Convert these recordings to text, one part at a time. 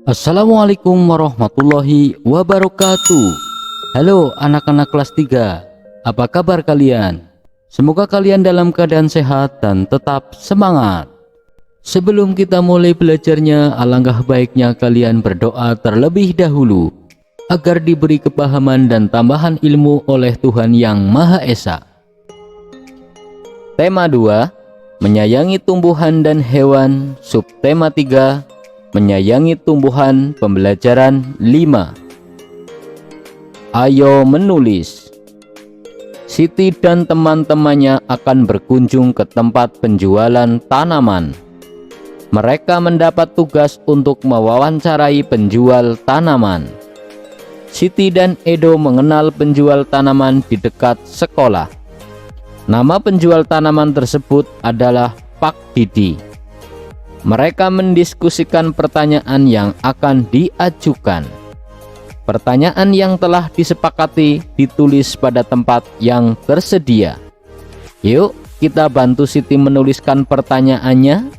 Assalamualaikum warahmatullahi wabarakatuh. Halo anak-anak kelas 3, apa kabar kalian? Semoga kalian dalam keadaan sehat dan tetap semangat. Sebelum kita mulai belajarnya, alangkah baiknya kalian berdoa terlebih dahulu agar diberi kepahaman dan tambahan ilmu oleh Tuhan Yang Maha Esa. Tema 2, menyayangi tumbuhan dan hewan. Subtema 3, menyayangi tumbuhan. Pembelajaran 5. Ayo menulis. Siti dan teman-temannya akan berkunjung ke tempat penjualan tanaman. Mereka mendapat tugas untuk mewawancarai penjual tanaman. Siti dan Edo mengenal penjual tanaman di dekat sekolah. Nama penjual tanaman tersebut adalah Pak Didi. Mereka mendiskusikan pertanyaan yang akan diajukan. Pertanyaan yang telah disepakati ditulis pada tempat yang tersedia. Yuk, kita bantu Siti menuliskan pertanyaannya.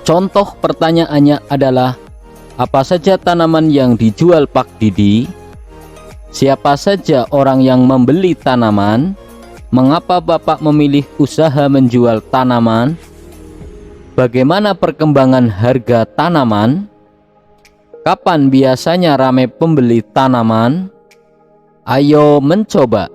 Contoh pertanyaannya adalah, apa saja tanaman yang dijual Pak Didi? Siapa saja orang yang membeli tanaman? Mengapa Bapak memilih usaha menjual tanaman? Bagaimana perkembangan harga tanaman? Kapan biasanya ramai pembeli tanaman? Ayo mencoba.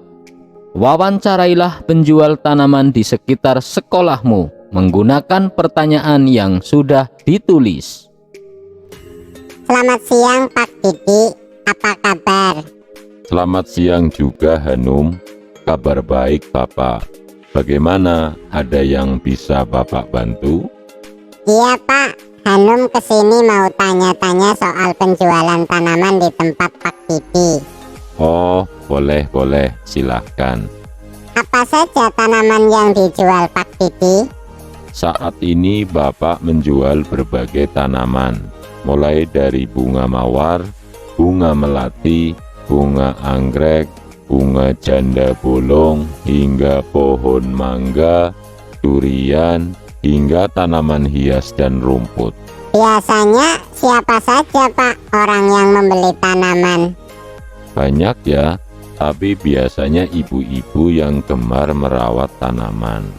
Wawancarailah penjual tanaman di sekitar sekolahmu menggunakan pertanyaan yang sudah ditulis. Selamat siang Pak Didi, apa kabar? Selamat siang juga Hanum, kabar baik Bapak. Bagaimana, ada yang bisa Bapak bantu? Iya Pak, Hanum kesini mau tanya-tanya soal penjualan tanaman di tempat Pak Didi. Oh, boleh, silahkan. Apa saja tanaman yang dijual Pak Didi? Saat ini Bapak menjual berbagai tanaman, mulai dari bunga mawar, bunga melati, bunga anggrek, bunga janda bolong, hingga pohon mangga, durian, hingga tanaman hias dan rumput. Biasanya siapa saja Pak orang yang membeli tanaman? Banyak ya, tapi biasanya ibu-ibu yang gemar merawat tanaman.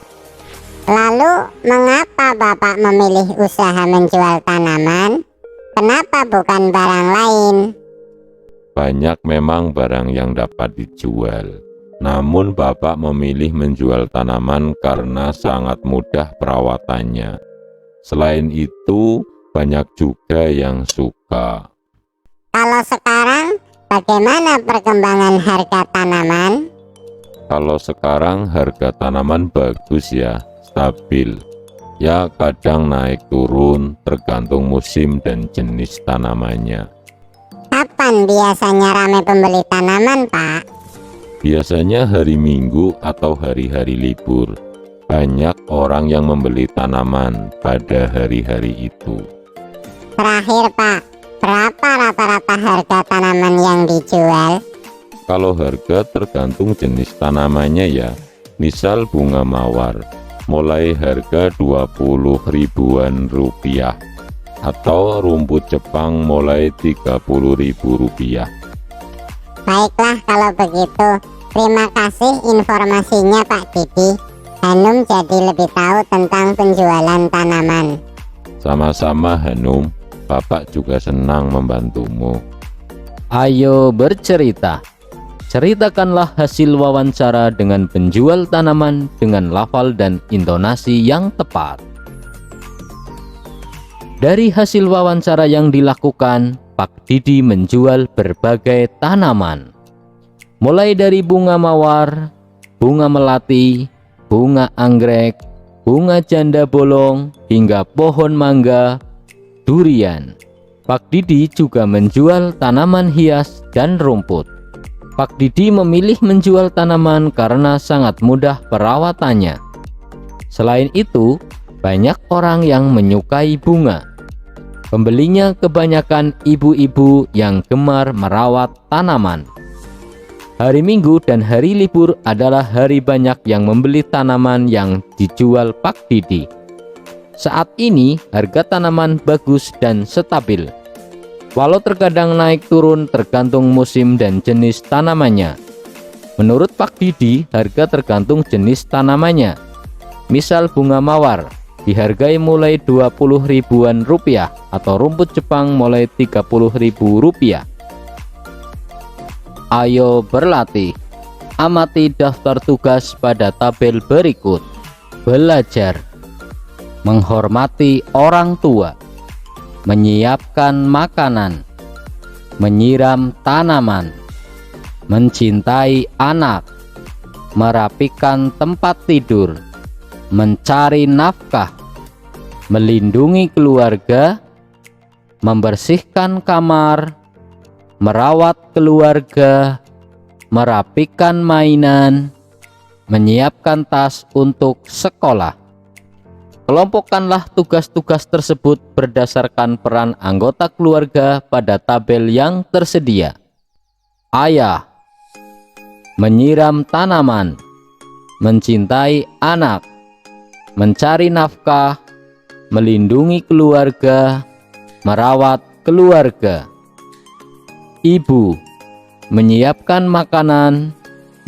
Lalu mengapa Bapak memilih usaha menjual tanaman? Kenapa bukan barang lain? Banyak memang barang yang dapat dijual. Namun Bapak memilih menjual tanaman karena sangat mudah perawatannya. Selain itu, banyak juga yang suka. Kalau sekarang, bagaimana perkembangan harga tanaman? Kalau sekarang harga tanaman bagus ya, stabil. Ya kadang naik turun tergantung musim dan jenis tanamannya. Kapan biasanya ramai pembeli tanaman Pak? Biasanya hari Minggu atau hari-hari libur. Banyak orang yang membeli tanaman pada hari-hari itu. Terakhir Pak, berapa rata-rata harga tanaman yang dijual? Kalau harga tergantung jenis tanamannya ya. Misal bunga mawar, mulai harga 20 ribuan rupiah. Atau rumput Jepang mulai 30 ribu rupiah. Baiklah kalau begitu, terima kasih informasinya Pak Didi. Hanum jadi lebih tahu tentang penjualan tanaman. Sama-sama Hanum, Bapak juga senang membantumu. Ayo bercerita. Ceritakanlah hasil wawancara dengan penjual tanaman dengan lafal dan intonasi yang tepat. Dari hasil wawancara yang dilakukan, Pak Didi menjual berbagai tanaman. Mulai dari bunga mawar, bunga melati, bunga anggrek, bunga janda bolong, hingga pohon mangga, durian. Pak Didi juga menjual tanaman hias dan rumput. Pak Didi memilih menjual tanaman karena sangat mudah perawatannya. Selain itu, banyak orang yang menyukai bunga. Pembelinya kebanyakan ibu-ibu yang gemar merawat tanaman. Hari Minggu dan hari libur adalah hari banyak yang membeli tanaman yang dijual Pak Didi. Saat ini harga tanaman bagus dan stabil, walau terkadang naik turun tergantung musim dan jenis tanamannya. Menurut Pak Didi, harga tergantung jenis tanamannya. Misal bunga mawar dihargai mulai 20 ribuan rupiah atau rumput Jepang mulai 30 ribu rupiah. Ayo berlatih. Amati daftar tugas pada tabel berikut. Belajar, menghormati orang tua, menyiapkan makanan, menyiram tanaman, mencintai anak, merapikan tempat tidur, mencari nafkah, melindungi keluarga, membersihkan kamar, merawat keluarga, merapikan mainan, menyiapkan tas untuk sekolah. Kelompokkanlah tugas-tugas tersebut berdasarkan peran anggota keluarga pada tabel yang tersedia. Ayah, menyiram tanaman, mencintai anak, mencari nafkah, melindungi keluarga, merawat keluarga. Ibu, menyiapkan makanan,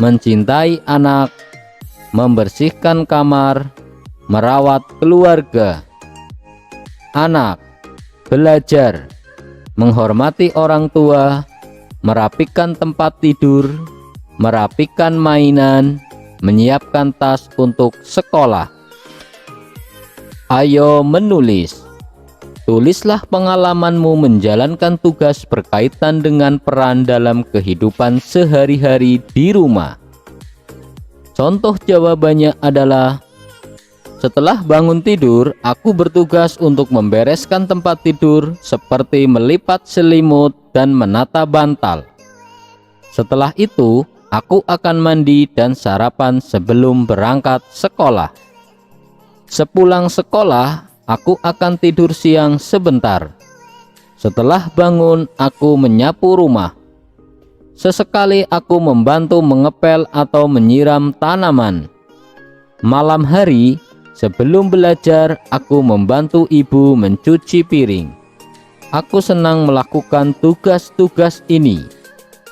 mencintai anak, membersihkan kamar, merawat keluarga. Anak, belajar, menghormati orang tua, merapikan tempat tidur, merapikan mainan, menyiapkan tas untuk sekolah. Ayo menulis. Tulislah pengalamanmu menjalankan tugas berkaitan dengan peran dalam kehidupan sehari-hari di rumah. Contoh jawabannya adalah: setelah bangun tidur, aku bertugas untuk membereskan tempat tidur seperti melipat selimut dan menata bantal. Setelah itu, aku akan mandi dan sarapan sebelum berangkat sekolah. Sepulang sekolah, aku akan tidur siang sebentar. Setelah bangun, aku menyapu rumah. Sesekali aku membantu mengepel atau menyiram tanaman. Malam hari, sebelum belajar, aku membantu ibu mencuci piring. Aku senang melakukan tugas-tugas ini,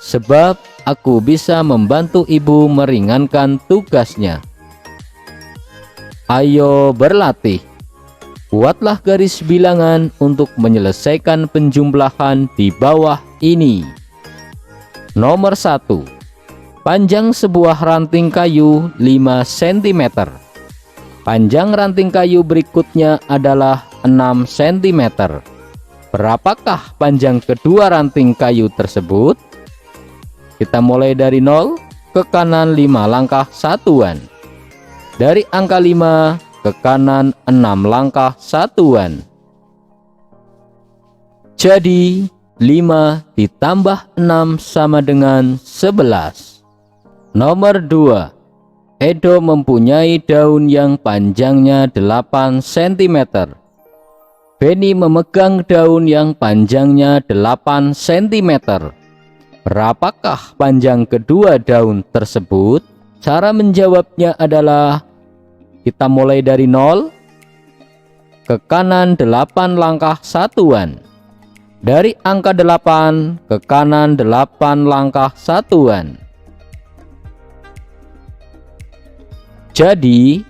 sebab aku bisa membantu ibu meringankan tugasnya. Ayo berlatih. Buatlah garis bilangan untuk menyelesaikan penjumlahan di bawah ini. Nomor 1. Panjang sebuah ranting kayu 5 cm. Panjang ranting kayu berikutnya adalah 6 cm. Berapakah panjang kedua ranting kayu tersebut? Kita mulai dari 0 ke kanan 5 langkah satuan. Dari angka 5 ke kanan 6 langkah satuan. Jadi 5 ditambah 6 sama dengan 11. Nomor 2. Edo mempunyai daun yang panjangnya 8 cm. Beni memegang daun yang panjangnya 8 cm. Berapakah panjang kedua daun tersebut? Cara menjawabnya adalah: kita mulai dari 0 ke kanan 8 langkah satuan. Dari angka 8 ke kanan 8 langkah satuan. Jadi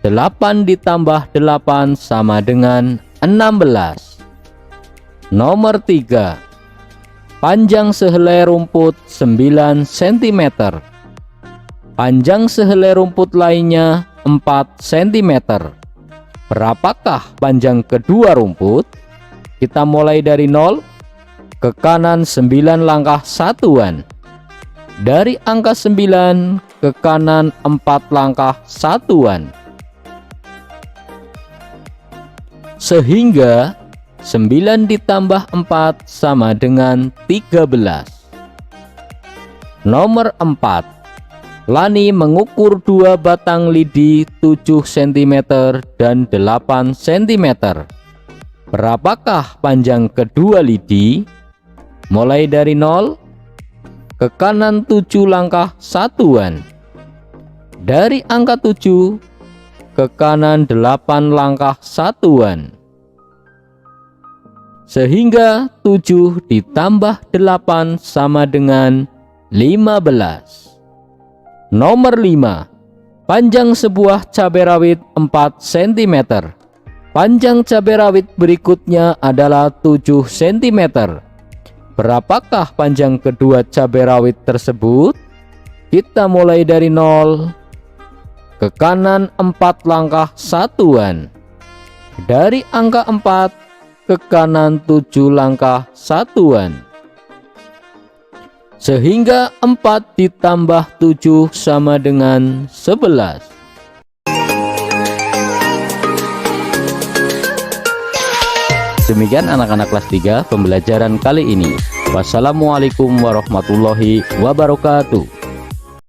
8 ditambah 8 sama dengan 16. Nomor 3. Panjang sehelai rumput 9 cm. Panjang sehelai rumput lainnya 4 cm. Berapakah panjang kedua rumput? Kita mulai dari 0 ke kanan 9 langkah satuan. Dari angka 9 ke kanan 4 langkah satuan. Sehingga 9 ditambah 4 sama dengan 13. Nomor 4. Lani mengukur 2 batang lidi 7 cm dan 8 cm. Berapakah panjang kedua lidi? Mulai dari 0 ke kanan 7 langkah satuan. Dari angka 7 ke kanan 8 langkah satuan. Sehingga 7 ditambah 8 sama dengan 15. Nomor 5. Panjang sebuah cabai rawit 4 cm. Panjang cabai rawit berikutnya adalah 7 cm. Berapakah panjang kedua cabai rawit tersebut? Kita mulai dari 0. Ke kanan 4 langkah satuan. Dari angka 4 ke kanan 7 langkah satuan. Sehingga 4 ditambah 7 sama dengan 11. Demikian anak-anak kelas 3 pembelajaran kali ini. Wassalamualaikum warahmatullahi wabarakatuh.